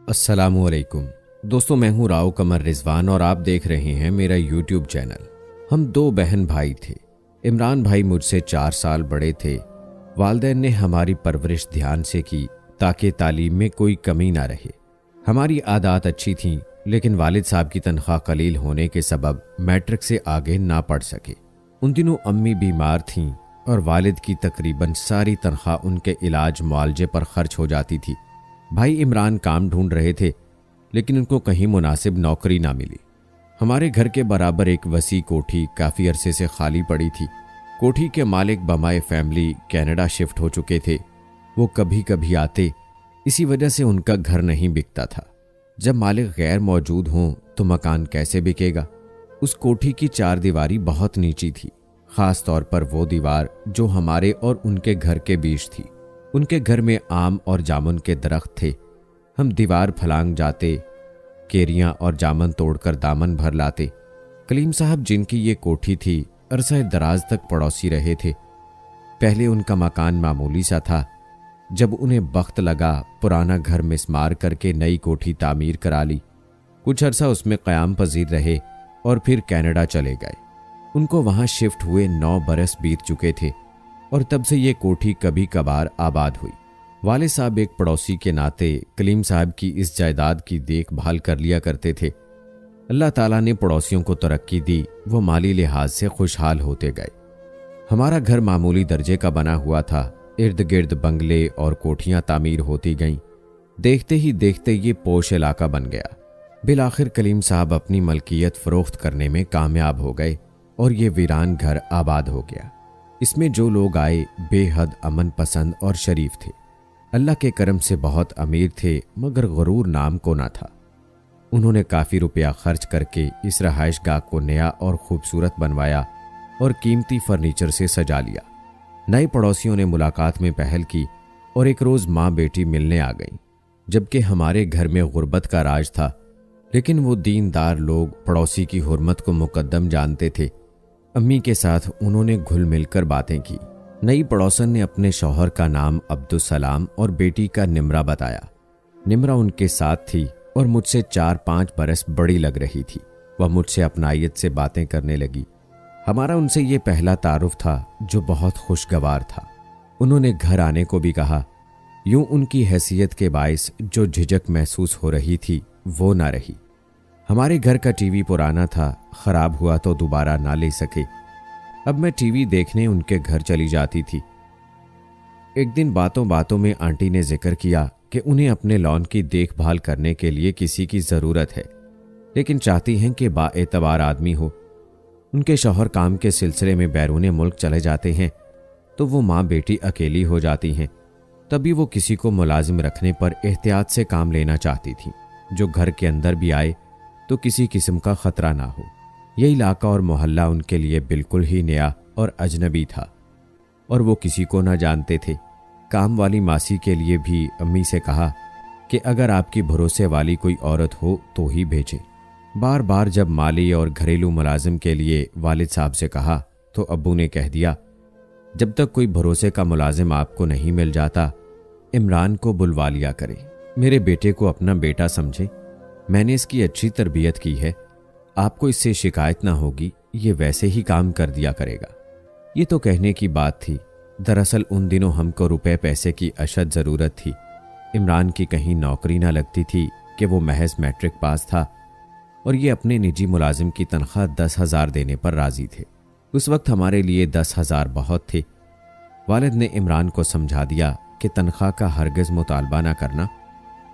अस्सलामुअलैकुम दोस्तों, मैं हूं राव कमर रिजवान और आप देख रहे हैं मेरा यूट्यूब चैनल। हम दो बहन भाई थे। इमरान भाई मुझसे 4 साल बड़े थे। वालिदैन ने हमारी परवरिश ध्यान से की ताकि तालीम में कोई कमी ना रहे। हमारी आदत अच्छी थी, लेकिन वालिद साहब की तनख्वाह कलील होने के सबब मैट्रिक से आगे ना पढ़ सके। उन दिनों अम्मी बीमार थीं और वालिद की तकरीबन सारी तनख्वाह उनके इलाज मुआलजे पर खर्च हो जाती थी। भाई इमरान काम ढूंढ रहे थे, लेकिन उनको कहीं मुनासिब नौकरी ना मिली। हमारे घर के बराबर एक वसी कोठी काफ़ी अरसे से खाली पड़ी थी। कोठी के मालिक बमाए फैमिली कनाडा शिफ्ट हो चुके थे। वो कभी कभी आते, इसी वजह से उनका घर नहीं बिकता था। जब मालिक गैर मौजूद हों तो मकान कैसे बिकेगा। उस कोठी की 4 दीवारी बहुत नीची थी, ख़ास तौर पर वो दीवार जो हमारे और उनके घर के बीच थी। उनके घर में आम और जामुन के दरख्त थे। हम दीवार फलांग जाते, केरियां और जामुन तोड़कर दामन भर लाते। कलीम साहब, जिनकी ये कोठी थी, अरसा दराज तक पड़ोसी रहे थे। पहले उनका मकान मामूली सा था। जब उन्हें वक्त लगा, पुराना घर मिसमार करके नई कोठी तामीर करा ली। कुछ अरसा उसमें क़याम पजीर रहे और फिर कनाडा चले गए। उनको वहाँ शिफ्ट हुए 9 बरस बीत चुके थे और तब से ये कोठी कभी कभार आबाद हुई। वाले साहब एक पड़ोसी के नाते कलीम साहब की इस जायदाद की देखभाल कर लिया करते थे। अल्लाह ताला ने पड़ोसियों को तरक्की दी, वो माली लिहाज से खुशहाल होते गए। हमारा घर मामूली दर्जे का बना हुआ था। इर्द गिर्द बंगले और कोठियां तामीर होती गईं। देखते ही देखते ये पोश इलाका बन गया। बिलाखिर कलीम साहब अपनी मलकियत फरोख्त करने में कामयाब हो गए और ये वीरान घर आबाद हो गया। इसमें जो लोग आए बेहद अमन पसंद और शरीफ थे। अल्लाह के करम से बहुत अमीर थे, मगर गरूर नाम को ना था। उन्होंने काफ़ी रुपया खर्च करके इस रहायशगाह को नया और खूबसूरत बनवाया और कीमती फर्नीचर से सजा लिया। नए पड़ोसियों ने मुलाकात में पहल की और एक रोज़ माँ बेटी मिलने आ गईं। जबकि हमारे घर में गुर्बत का राज था, लेकिन वो दीनदार लोग पड़ोसी की हुर्मत को मुकद्दम जानते थे। अम्मी के साथ उन्होंने घुल मिलकर बातें की। नई पड़ोसन ने अपने शौहर का नाम अब्दुलसलाम और बेटी का निमरा बताया। निमरा उनके साथ थी और मुझसे 4-5 बरस बड़ी लग रही थी। वह मुझसे अपनायत से बातें करने लगी। हमारा उनसे ये पहला तारुफ था जो बहुत खुशगवार था। उन्होंने घर आने को भी कहा। यूं उनकी हैसियत के बायस जो झिझक महसूस हो रही थी वो ना रही। हमारे घर का टीवी पुराना था, खराब हुआ तो दोबारा ना ले सके। अब मैं टीवी देखने उनके घर चली जाती थी। एक दिन बातों बातों में आंटी ने जिक्र किया कि उन्हें अपने लॉन की देखभाल करने के लिए किसी की ज़रूरत है, लेकिन चाहती हैं कि बाएतबार आदमी हो। उनके शौहर काम के सिलसिले में बैरून मुल्क चले जाते हैं तो वो माँ बेटी अकेली हो जाती हैं। तभी वो किसी को मुलाजिम रखने पर एहतियात से काम लेना चाहती थी, जो घर के अंदर भी आए तो किसी किस्म का खतरा ना हो। यह इलाका और मोहल्ला उनके लिए बिल्कुल ही नया और अजनबी था और वो किसी को ना जानते थे। काम वाली मासी के लिए भी अम्मी से कहा कि अगर आपकी भरोसे वाली कोई औरत हो तो ही भेजें। बार बार जब माली और घरेलू मुलाजिम के लिए वालिद साहब से कहा तो अब्बू ने कह दिया, जब तक कोई भरोसे का मुलाजिम आपको नहीं मिल जाता, इमरान को बुलवा लिया करें। मेरे बेटे को अपना बेटा समझे। मैंने इसकी अच्छी तरबियत की है, आपको इससे शिकायत ना होगी, ये वैसे ही काम कर दिया करेगा। ये तो कहने की बात थी। दरअसल उन दिनों हमको रुपए पैसे की अशद ज़रूरत थी। इमरान की कहीं नौकरी ना लगती थी कि वो महज मैट्रिक पास था और ये अपने निजी मुलाजिम की तनख्वाह 10,000 देने पर राज़ी थे। उस वक्त हमारे लिए 10,000 बहुत थे। वालिद ने इमरान को समझा दिया कि तनख्वाह का हरगिज़ मुतालबा ना करना,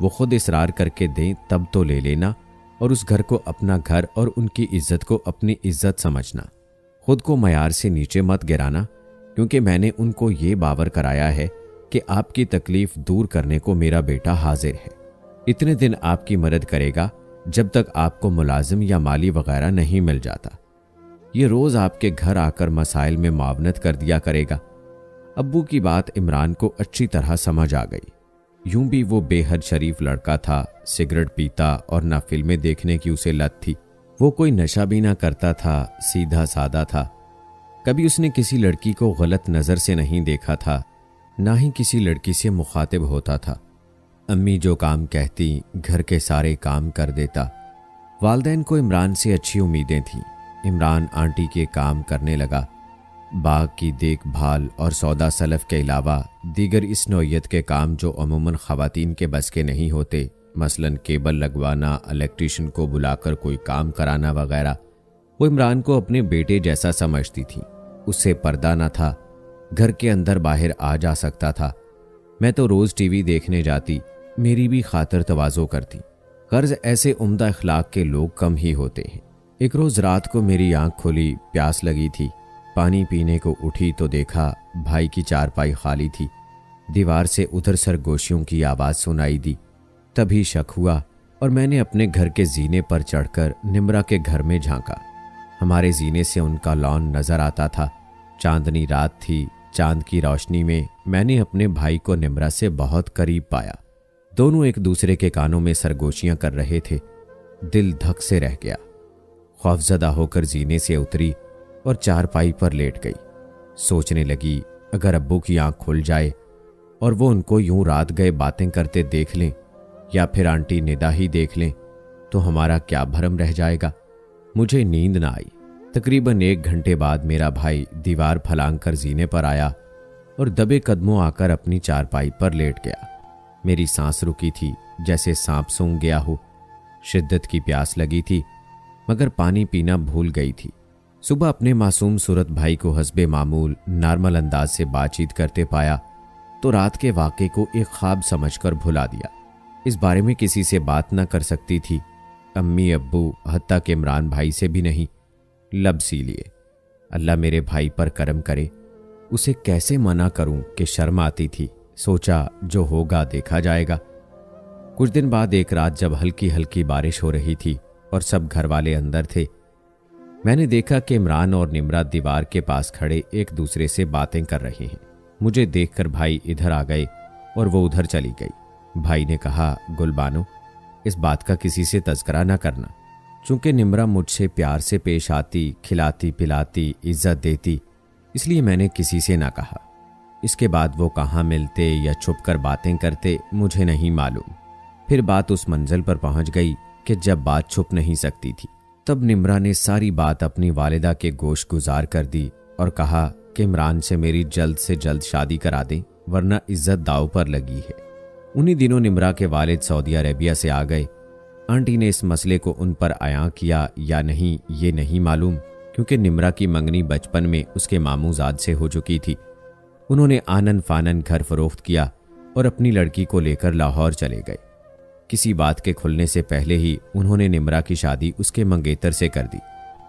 वो खुद इसरार करके दें तब तो ले लेना, और उस घर को अपना घर और उनकी इज्जत को अपनी इज्जत समझना। खुद को मयार से नीचे मत गिराना, क्योंकि मैंने उनको ये बावर कराया है कि आपकी तकलीफ दूर करने को मेरा बेटा हाजिर है। इतने दिन आपकी मदद करेगा जब तक आपको मुलाजिम या माली वगैरह नहीं मिल जाता। ये रोज़ आपके घर आकर मसाइल में मुआवनत कर दिया करेगा। अब्बू की बात इमरान को अच्छी तरह समझ आ गई। यूं भी वो बेहद शरीफ लड़का था, सिगरेट पीता और ना फिल्में देखने की उसे लत थी। वो कोई नशा भी ना करता था, सीधा सादा था। कभी उसने किसी लड़की को गलत नज़र से नहीं देखा था, ना ही किसी लड़की से मुखातिब होता था। अम्मी जो काम कहती घर के सारे काम कर देता। वालदैन को इमरान से अच्छी उम्मीदें थीं। इमरान आंटी के काम करने लगा। बाग की देखभाल और सौदा सलफ के अलावा दीगर इस नौइयत के काम जो अमूमन ख़वातीन के बस के नहीं होते, मसलन केबल लगवाना, इलेक्ट्रीशियन को बुलाकर कोई काम कराना वगैरह, वो इमरान को अपने बेटे जैसा समझती थी। उससे पर्दा न था, घर के अंदर बाहर आ जा सकता था। मैं तो रोज़ टीवी देखने जाती, मेरी भी खातिर तवाज़ो करती। गर्ज ऐसे उम्दा अखलाक के लोग कम ही होते हैं। एक रोज़ रात को मेरी आंख खुली, प्यास लगी थी। पानी पीने को उठी तो देखा भाई की चारपाई खाली थी। दीवार से उधर सरगोशियों की आवाज़ सुनाई दी। तभी शक हुआ और मैंने अपने घर के जीने पर चढ़कर निम्रा के घर में झांका। हमारे जीने से उनका लॉन नज़र आता था। चांदनी रात थी। चांद की रोशनी में मैंने अपने भाई को निम्रा से बहुत करीब पाया। दोनों एक दूसरे के कानों में सरगोशियां कर रहे थे। दिल धक से रह गया। खौफजदा होकर जीने से उतरी और चारपाई पर लेट गई। सोचने लगी, अगर अब्बू की आंख खुल जाए और वो उनको यूं रात गए बातें करते देख लें, या फिर आंटी निदा ही देख लें, तो हमारा क्या भरम रह जाएगा। मुझे नींद ना आई। तकरीबन 1 घंटे बाद मेरा भाई दीवार फलांग कर जीने पर आया और दबे कदमों आकर अपनी चारपाई पर लेट गया। मेरी सांस रुकी थी, जैसे सांप सूंघ गया हो। शिद्दत की प्यास लगी थी, मगर पानी पीना भूल गई थी। सुबह अपने मासूम सूरत भाई को हस्बे मामूल नॉर्मल अंदाज से बातचीत करते पाया तो रात के वाक़े को एक ख्वाब समझकर भुला दिया। इस बारे में किसी से बात न कर सकती थी। अम्मी, अब्बू, हत्ता के इमरान भाई से भी नहीं। लब सी लिए। अल्लाह मेरे भाई पर करम करे। उसे कैसे मना करूं कि शर्म आती थी। सोचा जो होगा देखा जाएगा। कुछ दिन बाद एक रात जब हल्की हल्की बारिश हो रही थी और सब घर वाले अंदर थे, मैंने देखा कि इमरान और निम्रा दीवार के पास खड़े एक दूसरे से बातें कर रहे हैं। मुझे देखकर भाई इधर आ गए और वो उधर चली गई। भाई ने कहा, गुलबानो, इस बात का किसी से तज़किरा ना करना। चूंकि निम्रा मुझसे प्यार से पेश आती, खिलाती पिलाती, इज्जत देती, इसलिए मैंने किसी से ना कहा। इसके बाद वो कहाँ मिलते या छुपकर बातें करते मुझे नहीं मालूम। फिर बात उस मंजिल पर पहुंच गई कि जब बात छुप नहीं सकती थी। तब निम्रा ने सारी बात अपनी वालिदा के गोश गुजार कर दी और कहा कि इमरान से मेरी जल्द से जल्द शादी करा दें, वरना इज्जत दाव पर लगी है। उन्हीं दिनों निम्रा के वालिद सऊदी अरेबिया से आ गए। आंटी ने इस मसले को उन पर आया किया या नहीं ये नहीं मालूम, क्योंकि निम्रा की मंगनी बचपन में उसके मामूजाद से हो चुकी थी। उन्होंने आनन फानन घर फरोख्त किया और अपनी लड़की को लेकर लाहौर चले गए। किसी बात के खुलने से पहले ही उन्होंने निम्रा की शादी उसके मंगेतर से कर दी।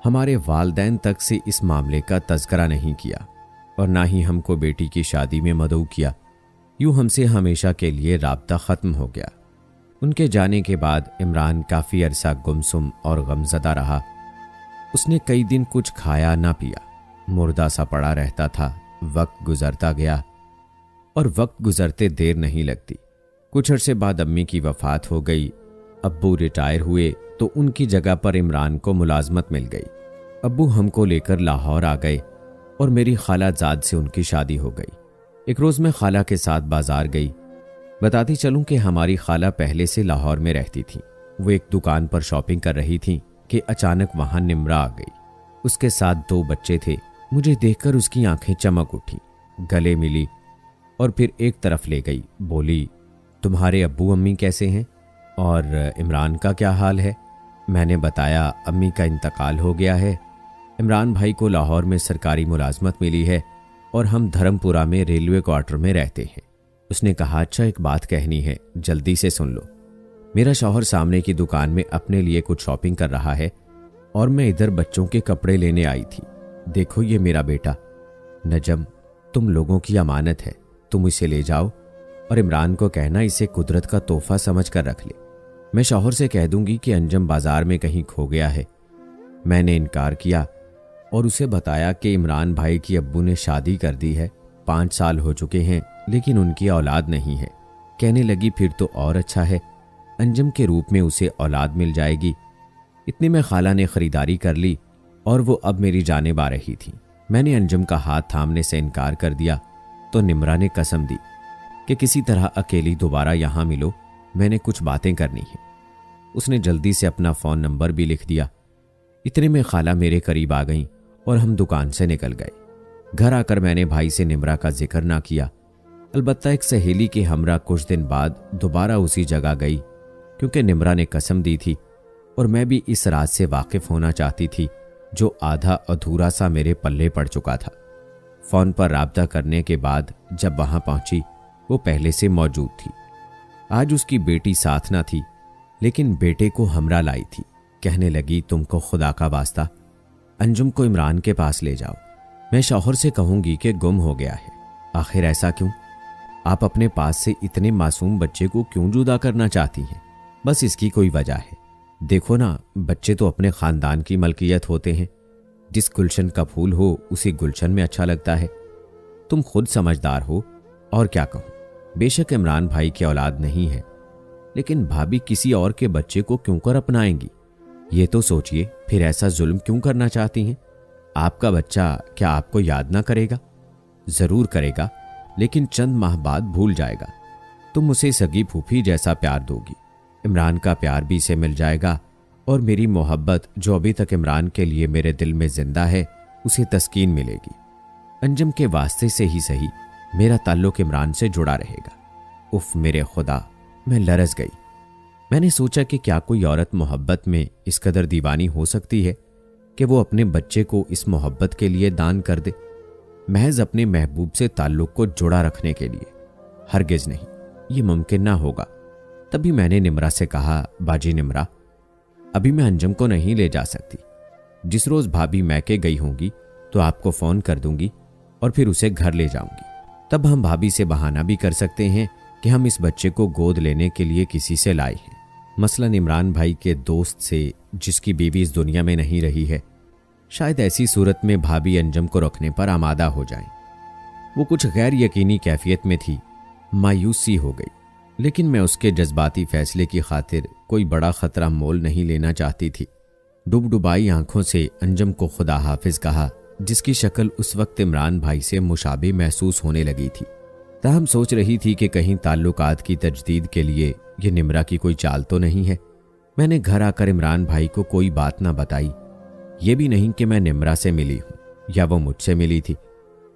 हमारे वालदैन तक से इस मामले का तज़किरा नहीं किया और ना ही हमको बेटी की शादी में मदऊ किया। यूं हमसे हमेशा के लिए राब्ता ख़त्म हो गया। उनके जाने के बाद इमरान काफ़ी अरसा गुमसुम और गमज़दा रहा। उसने कई दिन कुछ खाया ना पिया, मुर्दा सा पड़ा रहता था। वक्त गुजरता गया और वक्त गुजरते देर नहीं लगती। कुछ अरसे बाद अम्मी की वफ़ात हो गई। अब्बू रिटायर हुए तो उनकी जगह पर इमरान को मुलाजमत मिल गई। अब्बू हमको लेकर लाहौर आ गए और मेरी खालाजाद से उनकी शादी हो गई। एक रोज़ मैं खाला के साथ बाजार गई। बताती चलूं कि हमारी खाला पहले से लाहौर में रहती थी। वो एक दुकान पर शॉपिंग कर रही थी कि अचानक वहां निम्रा आ गई। उसके साथ 2 बच्चे थे। मुझे देखकर उसकी आंखें चमक उठी, गले मिली और फिर एक तरफ ले गई। बोली, तुम्हारे अब्बू अम्मी कैसे हैं और इमरान का क्या हाल है? मैंने बताया, अम्मी का इंतकाल हो गया है। इमरान भाई को लाहौर में सरकारी मुलाजमत मिली है और हम धर्मपुरा में रेलवे क्वार्टर में रहते हैं। उसने कहा, अच्छा एक बात कहनी है, जल्दी से सुन लो। मेरा शौहर सामने की दुकान में अपने लिए कुछ शॉपिंग कर रहा है और मैं इधर बच्चों के कपड़े लेने आई थी। देखो ये मेरा बेटा नजम, तुम लोगों की अमानत है, तुम इसे ले जाओ और इमरान को कहना इसे कुदरत का तोहफा समझ कर रख ले। मैं शौहर से कह दूंगी कि अंजम बाजार में कहीं खो गया है। मैंने इनकार किया और उसे बताया कि इमरान भाई की अब्बू ने शादी कर दी है, 5 साल हो चुके हैं, लेकिन उनकी औलाद नहीं है। कहने लगी, फिर तो और अच्छा है, अंजम के रूप में उसे औलाद मिल जाएगी। इतने में खाला ने खरीदारी कर ली और वो अब मेरी जानिब आ रही थी। मैंने अंजम का हाथ थामने से इनकार कर दिया तो निम्रा ने कसम दी कि किसी तरह अकेली दोबारा यहाँ मिलो मैंने कुछ बातें करनी है। उसने जल्दी से अपना फ़ोन नंबर भी लिख दिया। इतने में खाला मेरे करीब आ गईं और हम दुकान से निकल गए। घर आकर मैंने भाई से निम्रा का जिक्र ना किया। अलबत्ता एक सहेली के हमरा कुछ दिन बाद दोबारा उसी जगह गई, क्योंकि निम्रा ने कसम दी थी और मैं भी इस राज से वाकिफ होना चाहती थी जो आधा अधूरा सा मेरे पल्ले पड़ चुका था। फ़ोन पर राब्ता करने के बाद जब वहां पहुंची, वो पहले से मौजूद थी। आज उसकी बेटी साथ ना थी, लेकिन बेटे को हमरा लाई थी। कहने लगी, तुमको खुदा का वास्ता अंजुम को इमरान के पास ले जाओ। मैं शौहर से कहूंगी कि गुम हो गया है। आखिर ऐसा क्यों? आप अपने पास से इतने मासूम बच्चे को क्यों जुदा करना चाहती हैं? बस इसकी कोई वजह है। देखो ना, बच्चे तो अपने खानदान की मलकियत होते हैं। जिस गुलशन का फूल हो उसी गुलशन में अच्छा लगता है। तुम खुद समझदार हो, और क्या कहूं। बेशक इमरान भाई की औलाद नहीं है, लेकिन भाभी किसी और के बच्चे को क्यों कर अपनाएंगी? ये तो सोचिए, फिर ऐसा जुल्म क्यों करना चाहती हैं? आपका बच्चा क्या आपको याद ना करेगा? जरूर करेगा, लेकिन चंद माह बाद भूल जाएगा। तुम उसे सगी फूफी जैसा प्यार दोगी। इमरान का प्यार भी इसे मिल जाएगा, और मेरी मोहब्बत जो अभी तक इमरान के लिए मेरे दिल में जिंदा है, उसे तस्कीन मिलेगी। अंजुम के वास्ते से ही सही, मेरा ताल्लुक इमरान से जुड़ा रहेगा। उफ मेरे खुदा, मैं लरस गई। मैंने सोचा कि क्या कोई औरत मोहब्बत में इस कदर दीवानी हो सकती है कि वो अपने बच्चे को इस मोहब्बत के लिए दान कर दे, महज अपने महबूब से ताल्लुक को जुड़ा रखने के लिए? हरगिज नहीं, ये मुमकिन ना होगा। तभी मैंने निम्रा से कहा, बाजी निम्रा, अभी मैं अंजुम को नहीं ले जा सकती। जिस रोज भाभी मैके गई होंगी तो आपको फोन कर दूंगी और फिर उसे घर ले जाऊंगी। तब हम भाभी से बहाना भी कर सकते हैं कि हम इस बच्चे को गोद लेने के लिए किसी से लाए हैं, मसलन इमरान भाई के दोस्त से, जिसकी बीवी इस दुनिया में नहीं रही है। शायद ऐसी सूरत में भाभी अंजुम को रखने पर आमादा हो जाएं। वो कुछ गैर यकीनी कैफियत में थी, मायूसी हो गई, लेकिन मैं उसके जज्बाती फैसले की खातिर कोई बड़ा खतरा मोल नहीं लेना चाहती थी। डुबडुबाई आंखों से अंजुम को खुदा हाफिज कहा, जिसकी शक्ल उस वक्त इमरान भाई से मुशाबे महसूस होने लगी थी। ताहम सोच रही थी कि कहीं ताल्लुकात की तजदीद के लिए ये निम्रा की कोई चाल तो नहीं है। मैंने घर आकर इमरान भाई को कोई बात ना बताई, ये भी नहीं कि मैं निम्रा से मिली हूं या वो मुझसे मिली थी।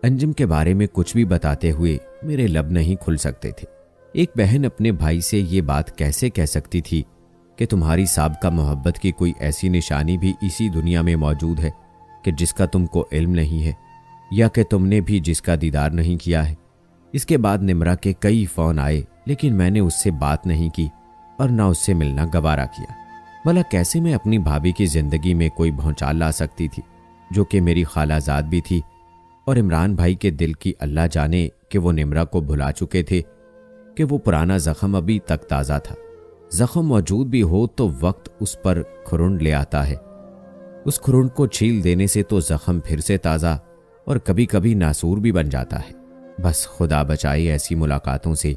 अंजुम के बारे में कुछ भी बताते हुए मेरे लब नहीं खुल सकते थे। एक बहन अपने भाई से ये बात कैसे कह सकती थी कि तुम्हारी साबका मोहब्बत की कोई ऐसी निशानी भी इसी दुनिया में मौजूद है कि जिसका तुमको इल्म नहीं है, या कि तुमने भी जिसका दीदार नहीं किया है। इसके बाद निम्रा के कई फ़ोन आए, लेकिन मैंने उससे बात नहीं की और ना उससे मिलना गवारा किया। भला कैसे मैं अपनी भाभी की ज़िंदगी में कोई भौचाल ला सकती थी, जो कि मेरी खालाजाद भी थी, और इमरान भाई के दिल की अल्लाह जाने कि वो निम्रा को भुला चुके थे, कि वो पुराना ज़ख्म अभी तक ताज़ा था। ज़ख्म मौजूद भी हो तो वक्त उस पर खुरुंड ले आता है। उस खुरुंड को छील देने से तो ज़ख्म फिर से ताज़ा और कभी कभी नासूर भी बन जाता है। बस खुदा बचाए ऐसी मुलाकातों से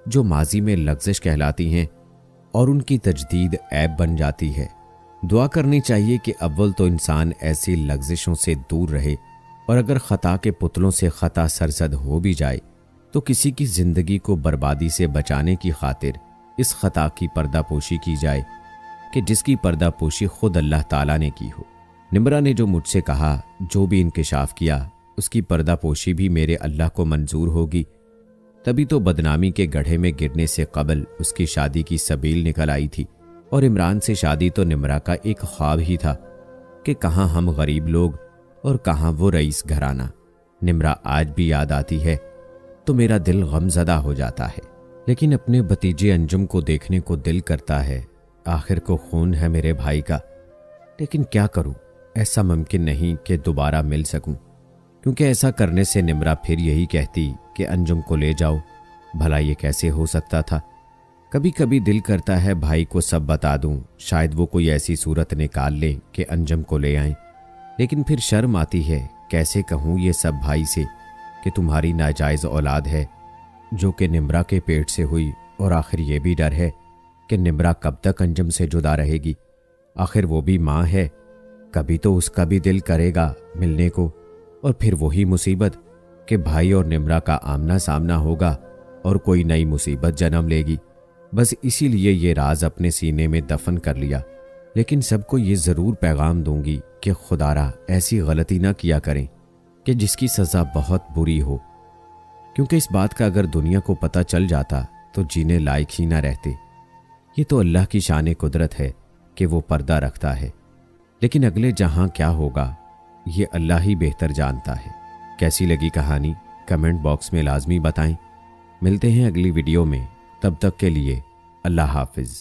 जो माजी में लग़्ज़िश कहलाती हैं और उनकी तजदीद ऐब बन जाती है। दुआ करनी चाहिए कि अव्वल तो इंसान ऐसी लग़्ज़िशों से दूर रहे, और अगर ख़ता के पुतलों से ख़ता सरजद हो भी जाए तो किसी की ज़िंदगी को बर्बादी से बचाने की खातिर इस ख़ता की पर्दापोशी की जाए कि जिसकी पर्दापोशी खुद अल्लाह ताला ने की हो। निम्रा ने जो मुझसे कहा, जो भी इंकिशाफ किया, उसकी पर्दापोशी भी मेरे अल्लाह को मंजूर होगी। तभी तो बदनामी के गड्ढे में गिरने से कबल उसकी शादी की सबील निकल आई थी। और इमरान से शादी तो निम्रा का एक ख्वाब ही था कि कहाँ हम गरीब लोग और कहाँ वो रईस घराना। निम्रा आज भी याद आती है तो मेरा दिल गमज़दा हो जाता है, लेकिन अपने भतीजे अंजुम को देखने को दिल करता है। आखिर को खून है मेरे भाई का, लेकिन क्या करूं, ऐसा मुमकिन नहीं कि दोबारा मिल सकूं, क्योंकि ऐसा करने से निम्रा फिर यही कहती कि अंजुम को ले जाओ। भला ये कैसे हो सकता था? कभी कभी दिल करता है भाई को सब बता दूं, शायद वो कोई ऐसी सूरत निकाल ले कि अंजुम को ले आए, लेकिन फिर शर्म आती है कैसे कहूं ये सब भाई से कि तुम्हारी नाजायज़ औलाद है जो कि निम्रा के पेट से हुई, और आखिर ये भी डर है कि निम्रा कब तक अंजुम से जुदा रहेगी। आखिर वो भी माँ है, कभी तो उसका भी दिल करेगा मिलने को, और फिर वही मुसीबत कि भाई और निम्रा का आमना सामना होगा और कोई नई मुसीबत जन्म लेगी। बस इसीलिए ये राज अपने सीने में दफन कर लिया। लेकिन सबको ये ज़रूर पैगाम दूंगी कि खुदारा ऐसी गलती ना किया करें कि जिसकी सज़ा बहुत बुरी हो, क्योंकि इस बात का अगर दुनिया को पता चल जाता तो जीने लायक ही ना रहते। ये तो अल्लाह की शान कुदरत है कि वो पर्दा रखता है, लेकिन अगले जहां क्या होगा ये अल्लाह ही बेहतर जानता है। कैसी लगी कहानी कमेंट बॉक्स में लाजमी बताएं। मिलते हैं अगली वीडियो में, तब तक के लिए अल्लाह हाफिज़।